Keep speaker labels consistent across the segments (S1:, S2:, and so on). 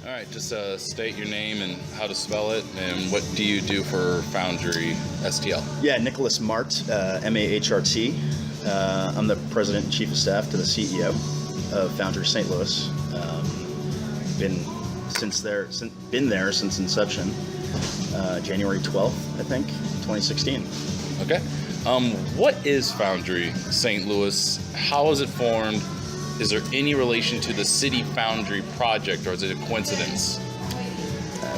S1: All right, just state your name and how to spell it, and what do you do for Foundry STL?
S2: Yeah, Nicholas Mahrt, M-A-H-R-T. I'm the president and chief of staff to the CEO of Foundry St. Louis. Been there since inception, January 12th, I think, 2016.
S1: Okay. What is Foundry St. Louis? How is it formed? Is there any relation to the City Foundry project, or is it a coincidence?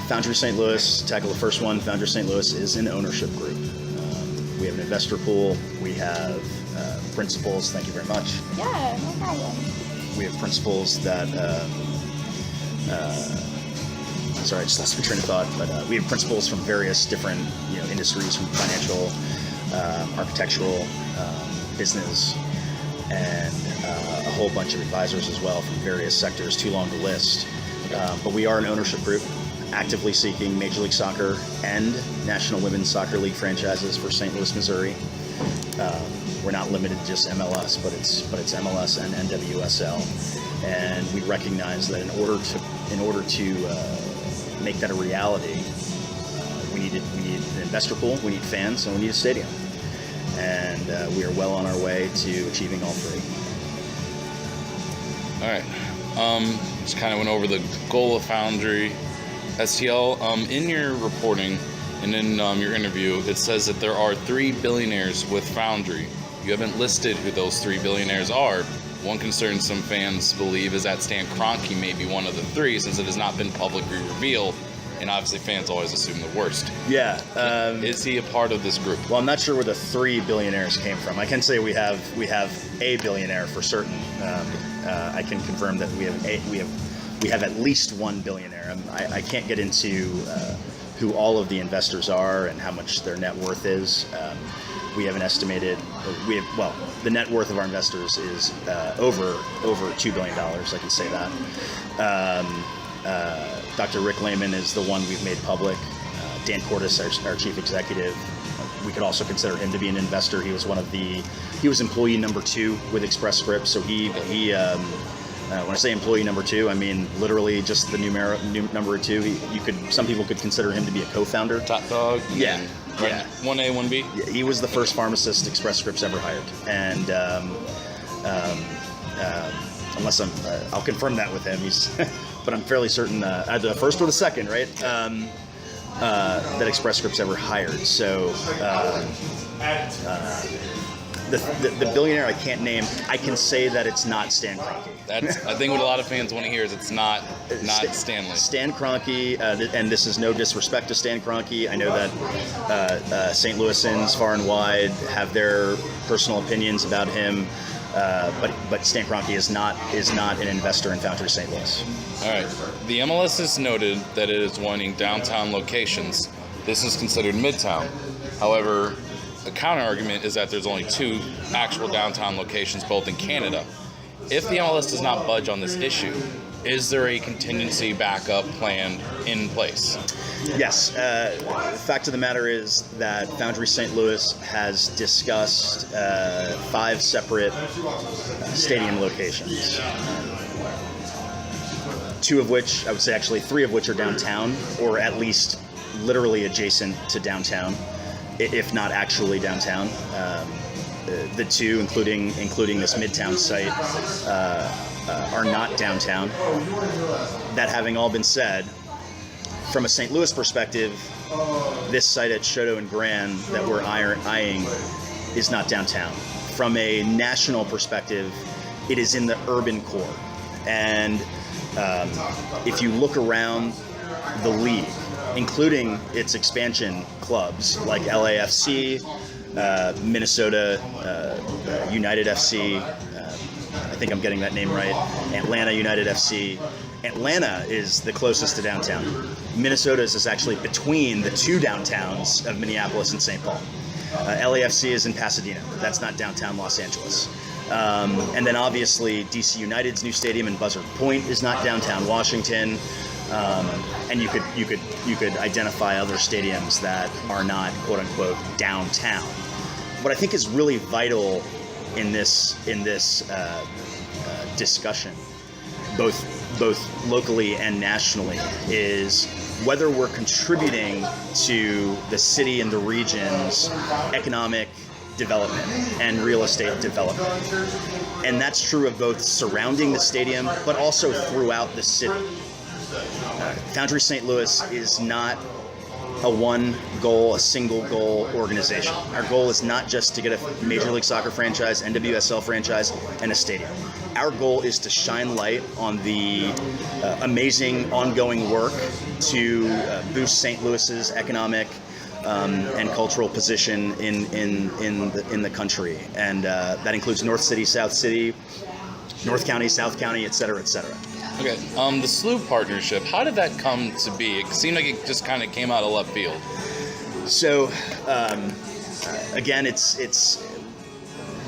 S2: Foundry St. Louis, tackle the first one. Foundry St. Louis is an ownership group. We have an investor pool. We have principals. Thank you very much.
S3: Yeah, no problem.
S2: We have principals that. Sorry, I just lost my train of thought. But we have principals from various different industries, from financial, architectural, business, and a whole bunch of advisors as well from various sectors. Too long to list. But we are an ownership group, actively seeking Major League Soccer and National Women's Soccer League franchises for St. Louis, Missouri. We're not limited to just MLS, but it's MLS and NWSL, and we recognize that in order to make that a reality, we need an investor pool, we need fans, and we need a stadium, and we are well on our way to achieving all three.
S1: All right. Just kind of went over the goal of Foundry STL. In your reporting and in your interview, it says that there are 3 billionaires with Foundry. You haven't listed who those 3 billionaires are. One concern some fans believe is that Stan Kroenke may be one of the 3, since it has not been publicly revealed, and obviously fans always assume the worst.
S2: Yeah.
S1: Is he a part of this group?
S2: Well, I'm not sure where the 3 billionaires came from. I can say we have a billionaire for certain. I can confirm that we have at least 1 billionaire. I can't get into who all of the investors are and how much their net worth is. We have an estimated. The net worth of our investors is over $2 billion. I can say that. Dr. Rick Lehman is the one we've made public. Dan Cordes, our chief executive. We could also consider him to be an investor. He was employee number 2 with Express Scripts. So he when I say employee number 2, I mean literally just the number 2. Some people could consider him to be a co-founder.
S1: Top dog.
S2: Yeah.
S1: Yeah. 1A, 1B.
S2: Yeah, he was the first pharmacist Express Scripts ever hired, and unless I'll confirm that with him. But I'm fairly certain either the first or the second, right? That Express Scripts ever hired. So the billionaire I can't name. I can say that it's not Stan Kroenke.
S1: That's, I think, what a lot of fans want to hear is it's not Stanley.
S2: Stan Kroenke, and this is no disrespect to Stan Kroenke. I know that St. Louisans far and wide have their personal opinions about him, but Stan Kroenke is not an investor in Foundry St. Louis.
S1: All right. The MLS has noted that it is wanting downtown locations. This is considered Midtown. However, the counter-argument is that there's only 2 actual downtown locations, both in Canada. If the MLS does not budge on this issue, is there a contingency backup plan in place?
S2: Yes. The fact of the matter is that Foundry St. Louis has discussed 5 separate stadium locations. 2 of which, I would say actually 3 of which are downtown, or at least literally adjacent to downtown, if not actually downtown. The 2, including this Midtown site, are not downtown. That having all been said, from a St. Louis perspective, this site at Choteau and Grand that we're eyeing is not downtown. From a national perspective, it is in the urban core. And if you look around the league, including its expansion clubs like LAFC, Minnesota United FC, I think I'm getting that name right, Atlanta United FC. Atlanta is the closest to downtown. Minnesota's is actually between the 2 downtowns of Minneapolis and St. Paul. LAFC is in Pasadena. That's not downtown Los Angeles. And then obviously DC United's new stadium in Buzzard Point is not downtown Washington. And you could identify other stadiums that are not quote unquote downtown. What I think is really vital in this discussion, both both locally and nationally, is whether we're contributing to the city and the region's economic development and real estate development. And that's true of both surrounding the stadium, but also throughout the city. Foundry St. Louis is not a single goal organization. Our goal is not just to get a Major League Soccer franchise, NWSL franchise, and a stadium. Our goal is to shine light on the amazing ongoing work to boost St. Louis's economic and cultural position in the country, and that includes North City, South City, North County, South County, et cetera, et cetera.
S1: Okay, the SLU partnership, how did that come to be? It seemed like it just kind of came out of left field.
S2: So, again, it's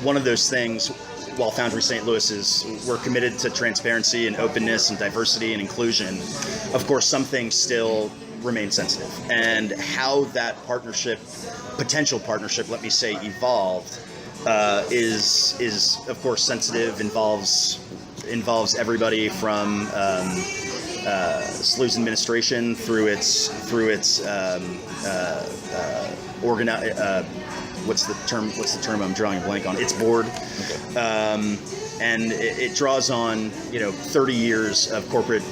S2: one of those things. While Foundry St. Louis we're committed to transparency and openness and diversity and inclusion, of course, some things still remain sensitive. And how that potential partnership, let me say, evolved, is of course sensitive. Involves everybody from SLU's administration through its what's the term I'm drawing a blank on? Its board. Okay. And it draws on 30 years of corporate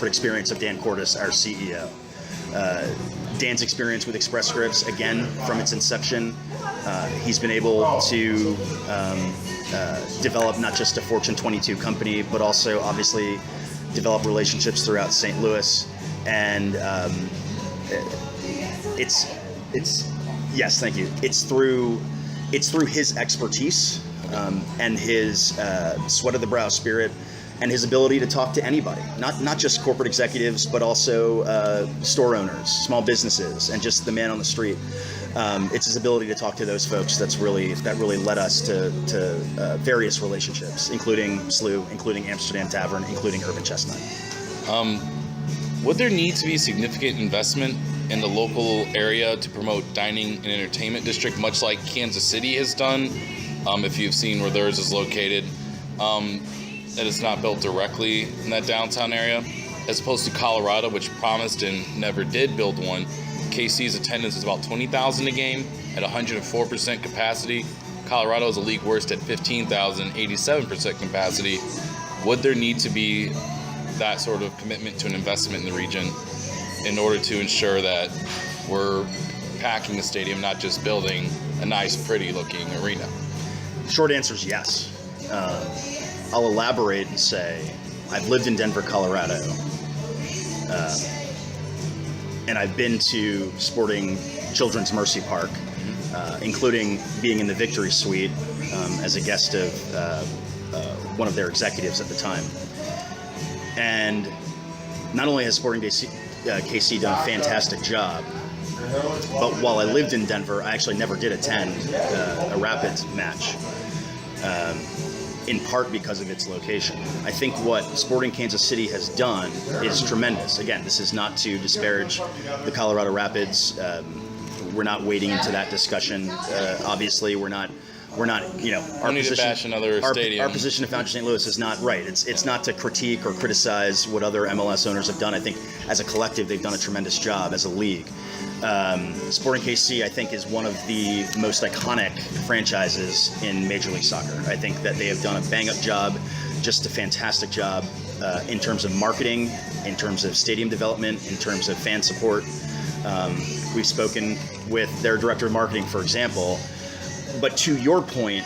S2: experience of Dan Cordes, our CEO. Dan's experience with Express Scripts, again, from its inception, he's been able to develop not just a Fortune 22 company, but also obviously develop relationships throughout St. Louis. And yes, thank you. It's through his expertise and his sweat of the brow spirit, and his ability to talk to anybody, not just corporate executives, but also store owners, small businesses, and just the man on the street. It's his ability to talk to those folks that really led us to various relationships, including SLU, including Amsterdam Tavern, including Urban Chestnut.
S1: Would there need to be significant investment in the local area to promote dining and entertainment district, much like Kansas City has done, if you've seen where theirs is located, that it's not built directly in that downtown area, as opposed to Colorado, which promised and never did build one? KC's attendance is about 20,000 a game at 104% capacity. Colorado is a league worst at 15,000, 87% capacity. Would there need to be that sort of commitment to an investment in the region in order to ensure that we're packing a stadium, not just building a nice, pretty-looking arena?
S2: Short answer is yes. I'll elaborate and say I've lived in Denver, Colorado, and I've been to Sporting Children's Mercy Park, including being in the Victory Suite as a guest of one of their executives at the time. And not only has Sporting KC done a fantastic job, but while I lived in Denver, I actually never did attend a Rapids match, in part because of its location. I think what Sporting Kansas City has done is tremendous. Again, this is not to disparage the Colorado Rapids. We're not wading into that discussion. Obviously, we're not. Our
S1: need to bash another stadium.
S2: Our position at Foundry St. Louis is not right. It's not to critique or criticize what other MLS owners have done. I think as a collective, they've done a tremendous job as a league. Sporting KC, I think, is one of the most iconic franchises in Major League Soccer. I think that they have done a bang-up job, just a fantastic job in terms of marketing, in terms of stadium development, in terms of fan support. We've spoken with their director of marketing, for example. But to your point,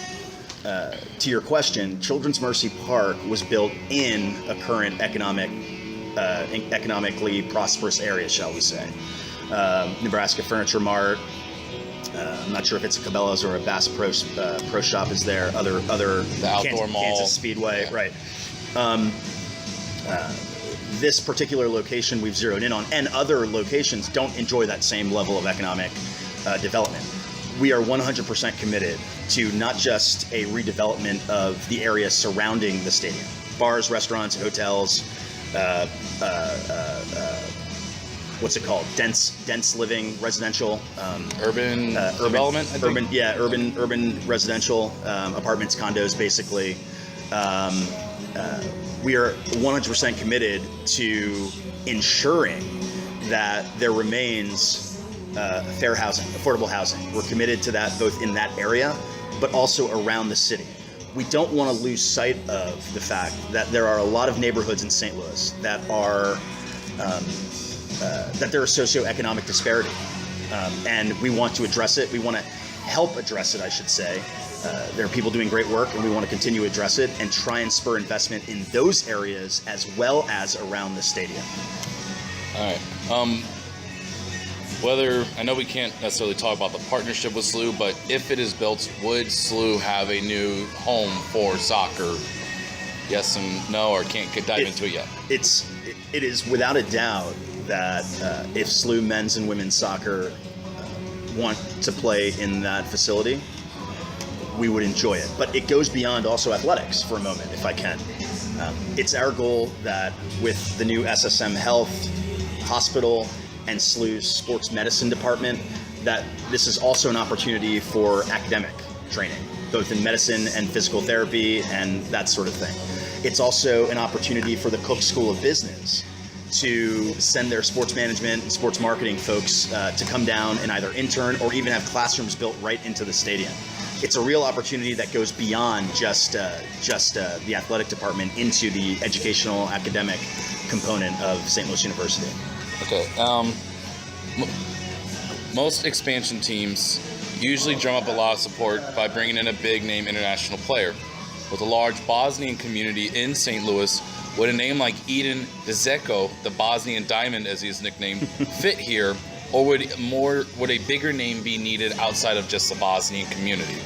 S2: to your question, Children's Mercy Park was built in a current economically prosperous area, shall we say. Nebraska Furniture Mart. I'm not sure if it's a Cabela's or a Bass Pro Shop is there. Other
S1: the outdoor mall,
S2: Kansas Speedway,
S1: yeah.
S2: Right. This particular location we've zeroed in on, and other locations don't enjoy that same level of economic development. We are 100% committed to not just a redevelopment of the area surrounding the stadium. Bars, restaurants, hotels, what's it called? Dense living, residential,
S1: urban development.
S2: Urban residential apartments, condos, basically. we are 100% committed to ensuring that there remains fair housing, affordable housing. We're committed to that both in that area, but also around the city. We don't want to lose sight of the fact that there are a lot of neighborhoods in St. Louis that are that there are socioeconomic disparity, and we want to address it. We want to help address it, I should say. There are people doing great work, and we want to continue to address it and try and spur investment in those areas as well as around the stadium.
S1: All right. Whether, I know we can't necessarily talk about the partnership with SLU, but if it is built, would SLU have a new home for soccer? Yes and no, or can't dive into it yet?
S2: It is without a doubt that if SLU men's and women's soccer want to play in that facility, we would enjoy it. But it goes beyond also athletics for a moment, if I can. It's our goal that with the new SSM Health Hospital and SLU's sports medicine department, that this is also an opportunity for academic training, both in medicine and physical therapy and that sort of thing. It's also an opportunity for the Cook School of Business to send their sports management and sports marketing folks to come down and either intern or even have classrooms built right into the stadium. It's a real opportunity that goes beyond just the athletic department into the educational academic component of St. Louis University.
S1: Okay. Most expansion teams usually drum up a lot of support by bringing in a big name international player. With a large Bosnian community in St. Louis, would a name like Edin Dzeko, the Bosnian Diamond as he is nicknamed, fit here, or would a bigger name be needed outside of just the Bosnian community?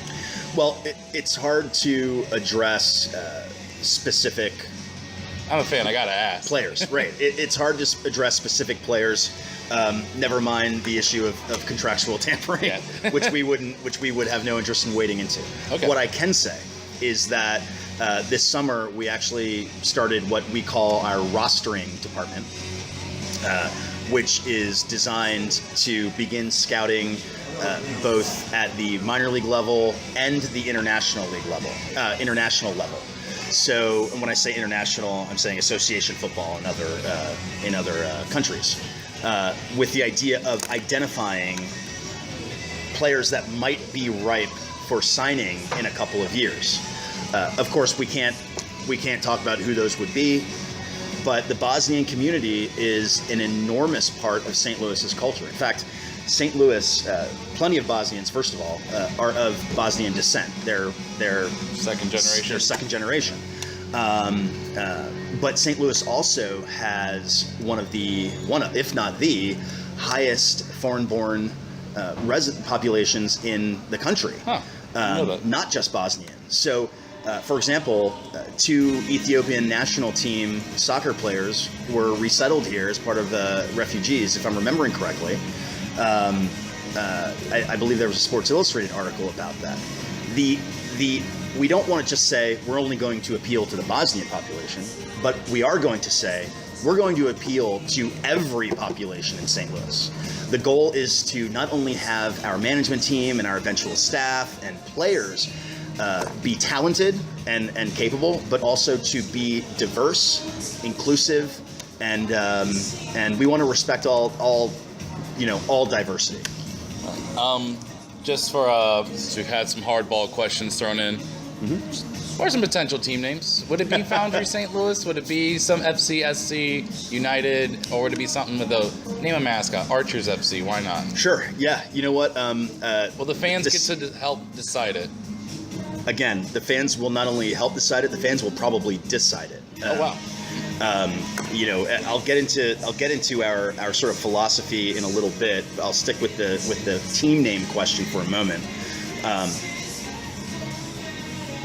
S2: Well, it's hard to address specific.
S1: I'm a fan. I gotta ask.
S2: Players, right? It's hard to address specific players. Never mind the issue of contractual tampering,
S1: Yeah.
S2: which we would have no interest in wading into.
S1: Okay.
S2: What I can say is that this summer we actually started what we call our rostering department, which is designed to begin scouting both at the minor league level and the international level. So when I say international, I'm saying association football in other countries, with the idea of identifying players that might be ripe for signing in a couple of years. Of course, we can't talk about who those would be, but the Bosnian community is an enormous part of St. Louis's culture. In fact, St. Louis, plenty of Bosnians, first of all, are of Bosnian descent. They're
S1: Second generation.
S2: They're second generation. But St. Louis also has one of, if not the highest foreign-born resident populations in the country.
S1: Huh. I know that.
S2: Not just Bosnian. So, for example, 2 Ethiopian national team soccer players were resettled here as part of refugees, if I'm remembering correctly. I believe there was a Sports Illustrated article about that. We don't want to just say we're only going to appeal to the Bosnian population, but we are going to say we're going to appeal to every population in St. Louis. The goal is to not only have our management team and our eventual staff and players be talented and capable, but also to be diverse, inclusive, and we want to respect all diversity.
S1: Just for since we've had some hardball questions thrown in, what are some potential team names? Would it be Foundry St. Louis? Would it be some FCSC United, or would it be something with name a mascot? Archers FC. Why not?
S2: Sure. Yeah. You know what?
S1: Well, the fans get to help decide it.
S2: Again, the fans will not only help decide it; the fans will probably decide it.
S1: Oh wow.
S2: I'll get into our sort of philosophy in a little bit. I'll stick with the team name question for a moment.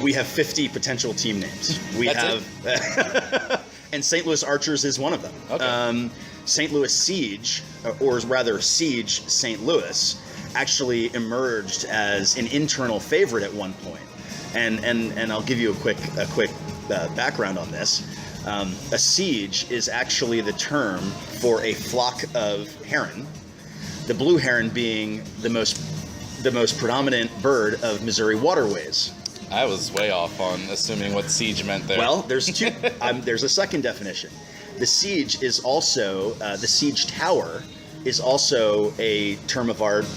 S2: We have 50 potential team names. And St. Louis Archers is one of them.
S1: Okay.
S2: St. Louis Siege, or rather Siege St. Louis, actually emerged as an internal favorite at one point. And I'll give you a quick background on this. A siege is actually the term for a flock of heron, the blue heron being the most predominant bird of Missouri waterways.
S1: I was way off on assuming what siege meant there.
S2: Well, there's two. There's a second definition. The siege is also the siege tower is also a term of art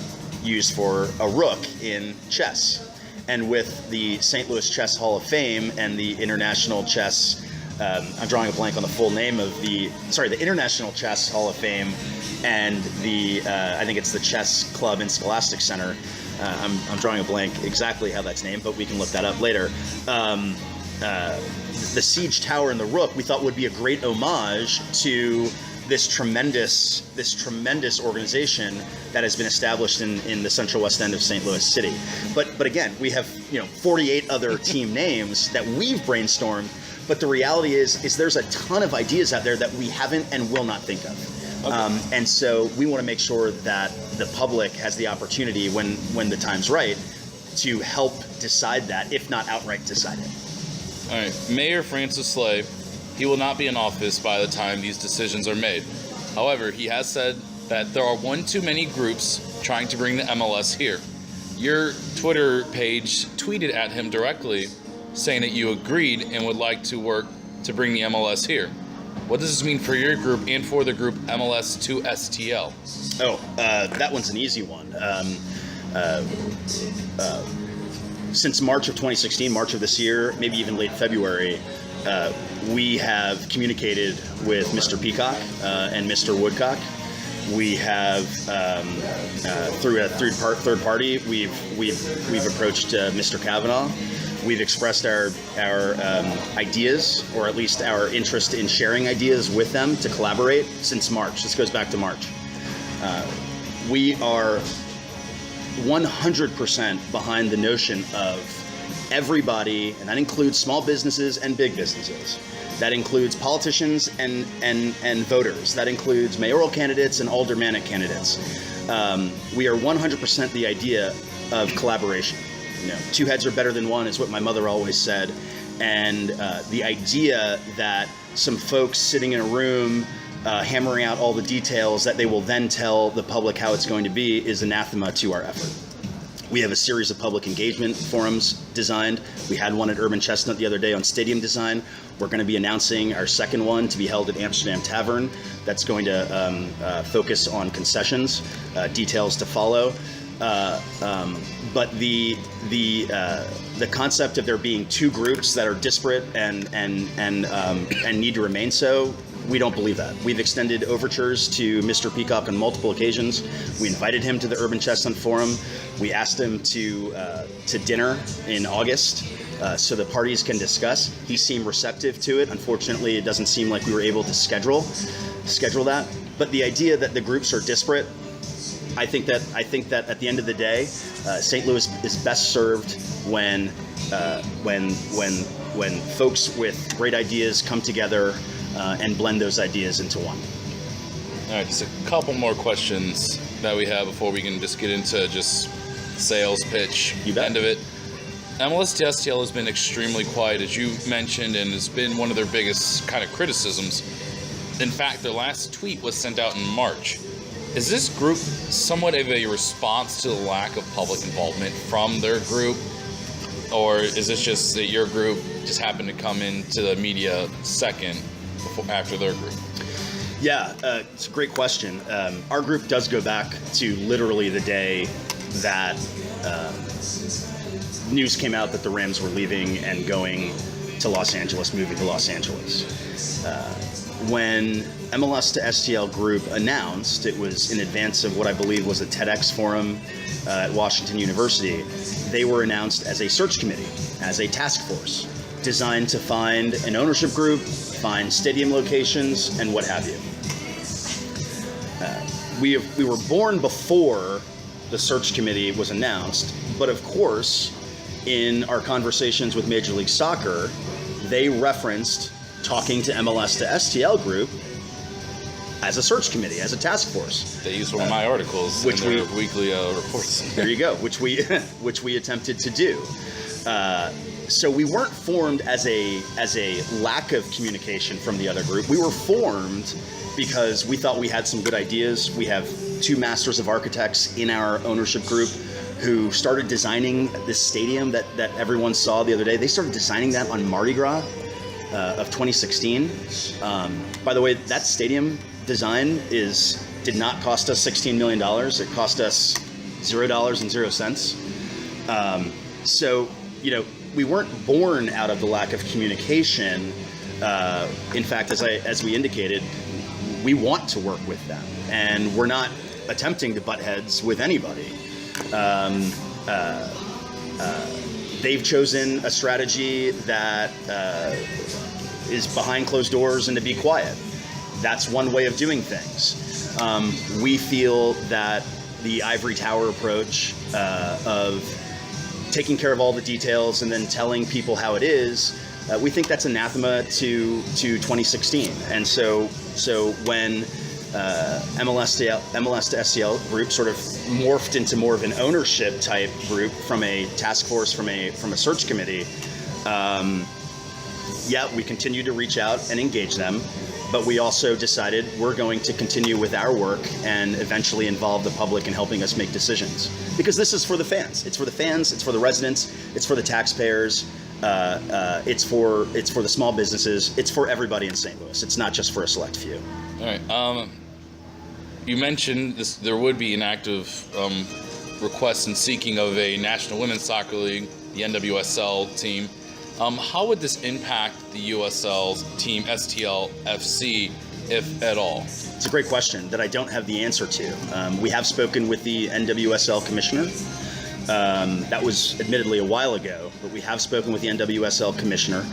S2: used for a rook in chess. And with the St. Louis Chess Hall of Fame and the International Chess, I'm drawing a blank on the full name of the International Chess Hall of Fame and the, I think it's the Chess Club and Scholastic Center. I'm drawing a blank exactly how that's named, but we can look that up later. The siege tower and the rook we thought would be a great homage to this tremendous organization that has been established in the Central West End of St. Louis City. But again, we have 48 other team names that we've brainstormed. But the reality is there's a ton of ideas out there that we haven't and will not think of. Okay. And so we want to make sure that the public has the opportunity when the time's right to help decide that, if not outright decide it.
S1: All right, Mayor Francis Slay. He will not be in office by the time these decisions are made. However, he has said that there are one too many groups trying to bring the MLS here. Your Twitter page tweeted at him directly saying that you agreed and would like to work to bring the MLS here. What does this mean for your group and for the group MLS to STL?
S2: That one's an easy one. Since March of 2016, March of this year, maybe even late February, we have communicated with Mr. Peacock and Mr. Woodcock. We have, through a third party, we've approached Mr. Kavanaugh. We've expressed our ideas, or at least our interest in sharing ideas with them to collaborate since March. This goes back to March. We are 100% behind the notion of everybody, and that includes small businesses and big businesses. That includes politicians and voters. That includes mayoral candidates and aldermanic candidates. We are 100% the idea of collaboration. Two heads are better than one is what my mother always said. And the idea that some folks sitting in a room hammering out all the details that they will then tell the public how it's going to be is anathema to our effort. We have a series of public engagement forums designed. We had one at Urban Chestnut the other day on stadium design. We're going to be announcing our second one to be held at Amsterdam Tavern. That's going to focus on concessions, details to follow. But the concept of there being two groups that are disparate and need to remain so, we don't believe that. We've extended overtures to Mr. Peacock on multiple occasions. We invited him to the Urban Chestnut Forum. We asked him to dinner in August so the parties can discuss. He seemed receptive to it. Unfortunately, it doesn't seem like we were able to schedule that. But the idea that the groups are disparate, I think that at the end of the day, St. Louis is best served when folks with great ideas come together and blend those ideas into one.
S1: All right, just a couple more questions that we have before we can just get into just sales pitch, end of it. MLS to STL has been extremely quiet, as you mentioned, and has been one of their biggest kind of criticisms. In fact, their last tweet was sent out in March. Is this group somewhat of a response to the lack of public involvement from their group? Or is this just that your group just happened to come into the media second after their group?
S2: Yeah, it's a great question. Our group does go back to literally the day that news came out that the Rams were leaving and going to Los Angeles, moving to Los Angeles. When MLS to STL Group announced, it was in advance of what I believe was a TEDx forum at Washington University, they were announced as a search committee, as a task force, designed to find an ownership group, find stadium locations, and what have you. We were born before the search committee was announced, but of course, in our conversations with Major League Soccer, they referenced talking to MLS to STL Group as a search committee, as a task force.
S1: They used one of my articles in their weekly reports.
S2: There you go, which we attempted to do. So we weren't formed as a lack of communication from the other group. We were formed because we thought we had some good ideas. We have two masters of architects in our ownership group who started designing this stadium that everyone saw the other day. They started designing that on Mardi Gras of 2016. By the way, that stadium design did not cost us $16 million. It cost us $0.00. So, we weren't born out of the lack of communication. In fact, as we indicated, we want to work with them, and we're not attempting to butt heads with anybody. They've chosen a strategy that is behind closed doors and to be quiet. That's one way of doing things. We feel that the ivory tower approach of taking care of all the details and then telling people how it is, we think that's anathema to 2016. And so when MLS to STL group sort of morphed into more of an ownership type group from a task force, from a search committee, we continue to reach out and engage them, but we also decided we're going to continue with our work and eventually involve the public in helping us make decisions. Because this is for the fans. It's for the fans, it's for the residents, it's for the taxpayers, it's for the small businesses, it's for everybody in St. Louis. It's not just for a select few.
S1: All right. You mentioned this. There would be an active request and seeking of a National Women's Soccer League, the NWSL team. How would this impact the USL team, STL FC, if at all?
S2: It's a great question that I don't have the answer to. We have spoken with the NWSL commissioner. That was admittedly a while ago, but we have spoken with the NWSL commissioner.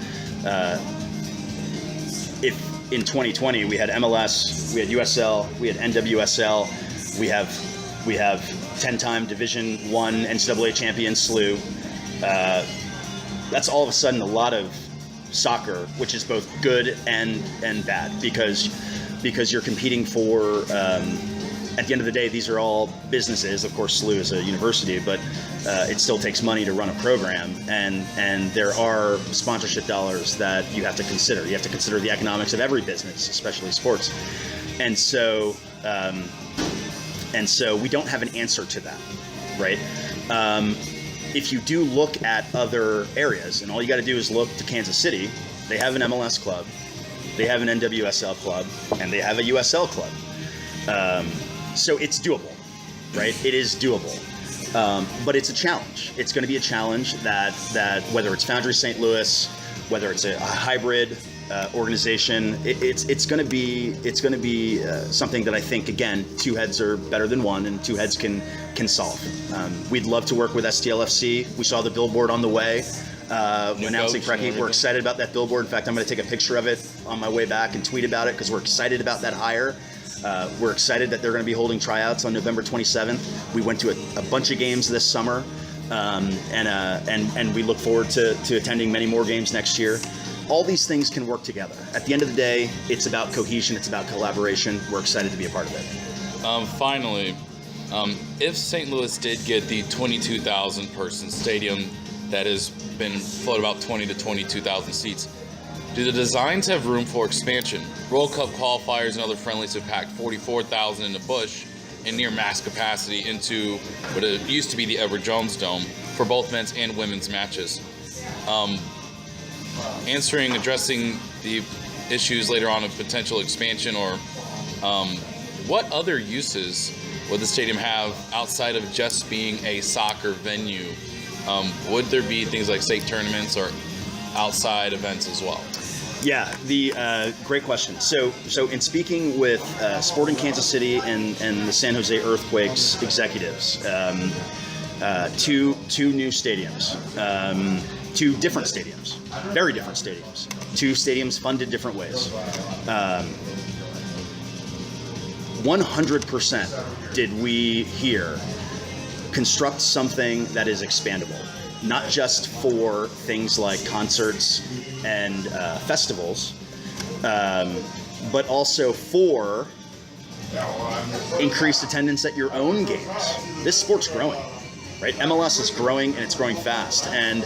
S2: If in 2020 we had MLS, we had USL, we had NWSL, we have 10-time Division I NCAA champion SLU. That's all of a sudden a lot of soccer, which is both good and bad, because you're competing for. At the end of the day, these are all businesses. Of course, SLU is a university, but it still takes money to run a program, and there are sponsorship dollars that you have to consider. You have to consider the economics of every business, especially sports, and so we don't have an answer to that, right? If you do look at other areas, and all you got to do is look to Kansas City, they have an MLS club, they have an NWSL club, and they have a USL club. So it's doable, right? It is doable. But it's a challenge. It's going to be a challenge that whether it's Foundry St. Louis, whether it's a hybrid organization, it's going to be something that I think, again, two heads are better than one, and two heads can solve. We'd love to work with STLFC. We saw the billboard on the way. Announcing Preki. We're excited about that billboard. In fact, I'm going to take a picture of it on my way back and tweet about it because we're excited about that hire. We're excited that they're going to be holding tryouts on November 27th. We went to a bunch of games this summer, and we look forward to attending many more games next year. All these things can work together. At the end of the day, it's about cohesion. It's about collaboration. We're excited to be a part of it.
S1: Finally, if St. Louis did get the 22,000 person stadium that has been floated about 20 to 22,000 seats, do the designs have room for expansion? World Cup qualifiers and other friendlies have packed 44,000 in the Busch in near max capacity into what it used to be the Edward Jones Dome for both men's and women's matches. Addressing the issues later on of potential expansion, or what other uses would the stadium have outside of just being a soccer venue? Would there be things like state tournaments or outside events as well?
S2: Yeah, great question. So in speaking with Sporting Kansas City and the San Jose Earthquakes executives, two new stadiums, two different stadiums, very different stadiums, two stadiums funded different ways. 100% did we hear construct something that is expandable, not just for things like concerts and festivals, but also for increased attendance at your own games. This sport's growing, right? MLS is growing, and it's growing fast. And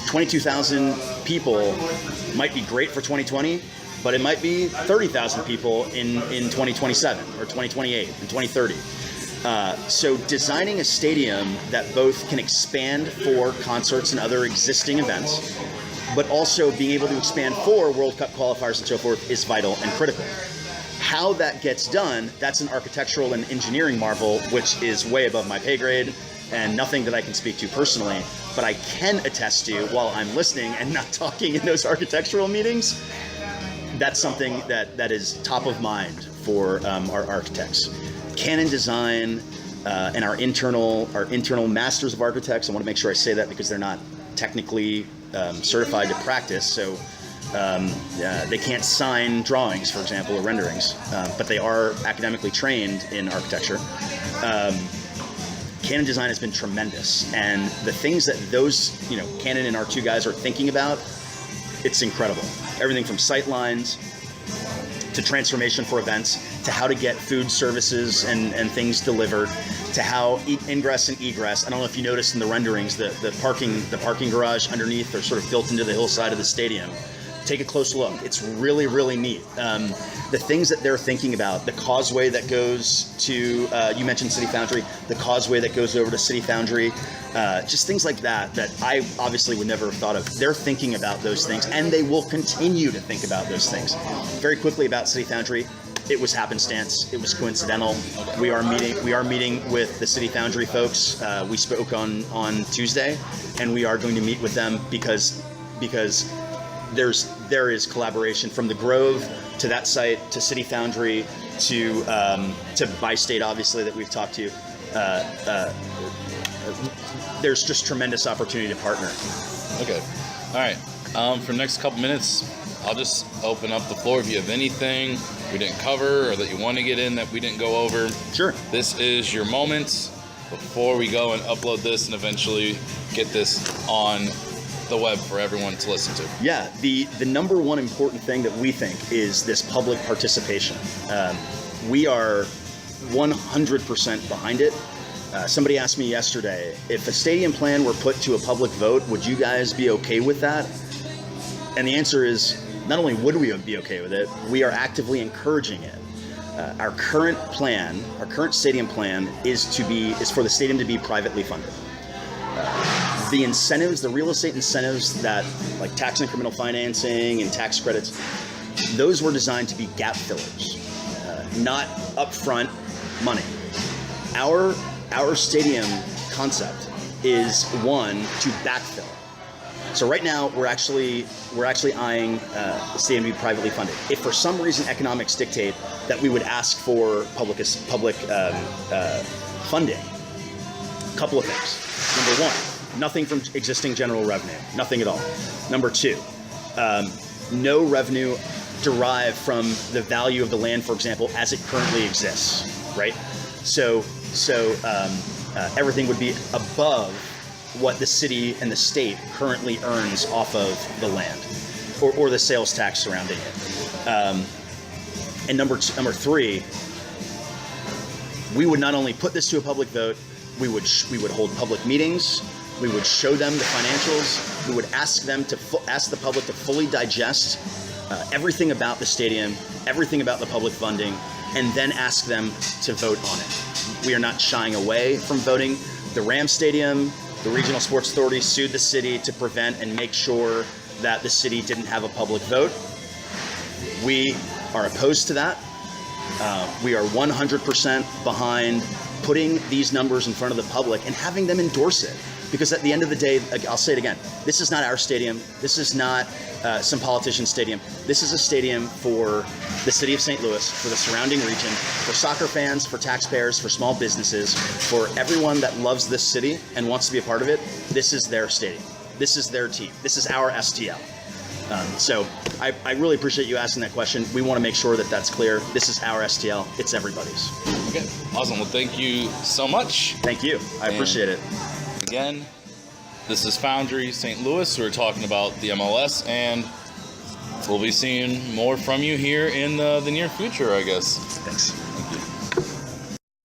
S2: 22,000 people might be great for 2020, but it might be 30,000 people in 2027 or 2028 and 2030. So designing a stadium that both can expand for concerts and other existing events, but also being able to expand for World Cup qualifiers and so forth is vital and critical. How that gets done, that's an architectural and engineering marvel, which is way above my pay grade and nothing that I can speak to personally. But I can attest to, while I'm listening and not talking in those architectural meetings, that's something that is top of mind for our architects. Canon Design and our internal masters of architects, I want to make sure I say that because they're not technically certified to practice, so they can't sign drawings, for example, or renderings, but they are academically trained in architecture. Canon Design has been tremendous, and the things that those, Canon and our two guys are thinking about, it's incredible. Everything from sight lines to transformation for events, to how to get food services and things delivered, to how ingress and egress. I don't know if you noticed in the renderings, the parking garage underneath are sort of built into the hillside of the stadium. Take a close look. It's really, really neat. The things that they're thinking about, the causeway that goes to, you mentioned City Foundry, the causeway that goes over to City Foundry, just things like that I obviously would never have thought of. They're thinking about those things, and they will continue to think about those things. Very quickly about City Foundry, it was happenstance. It was coincidental. We are meeting with the City Foundry folks. We spoke on Tuesday, and we are going to meet with them because there is collaboration from the Grove to that site to City Foundry to Bi-State, obviously, that we've talked to. There's just tremendous opportunity to partner.
S1: Okay. All right. For the next couple minutes, I'll just open up the floor. If you have anything we didn't cover or that you want to get in that we didn't go over,
S2: sure.
S1: This is your moment before we go and upload this and eventually get this on the web for everyone to listen to.
S2: Yeah, the number one important thing that we think is this public participation. We are 100% behind it. Somebody asked me yesterday, if a stadium plan were put to a public vote, would you guys be okay with that? And the answer is, not only would we be okay with it, we are actively encouraging it. Our current stadium plan is for the stadium to be privately funded. The incentives, the real estate incentives that, like tax incremental financing and tax credits, those were designed to be gap fillers, not upfront money. Our stadium concept is one to backfill. So right now we're actually eyeing the stadium to be privately funded. If for some reason economics dictate that we would ask for public funding, a couple of things. Number one, nothing from existing general revenue, nothing at all. Number two, no revenue derived from the value of the land, for example, as it currently exists, right? So everything would be above what the city and the state currently earns off of the land, or the sales tax surrounding it. And number three, we would not only put this to a public vote, we would hold public meetings. We would show them the financials. We would ask the public to fully digest everything about the stadium, everything about the public funding, and then ask them to vote on it. We are not shying away from voting. The Rams Stadium, the Regional Sports Authority sued the city to prevent and make sure that the city didn't have a public vote. We are opposed to that. We are 100% behind putting these numbers in front of the public and having them endorse it. Because at the end of the day, I'll say it again, this is not our stadium. This is not some politician's stadium. This is a stadium for the city of St. Louis, for the surrounding region, for soccer fans, for taxpayers, for small businesses, for everyone that loves this city and wants to be a part of it. This is their stadium. This is their team. This is our STL. So I really appreciate you asking that question. We want to make sure that that's clear. This is our STL. It's everybody's.
S1: Okay, awesome. Well, thank you so much.
S2: Thank you. I appreciate it.
S1: Again, this is Foundry St. Louis. We're talking about the MLS, and we'll be seeing more from you here in the near future, I guess.
S2: Thanks.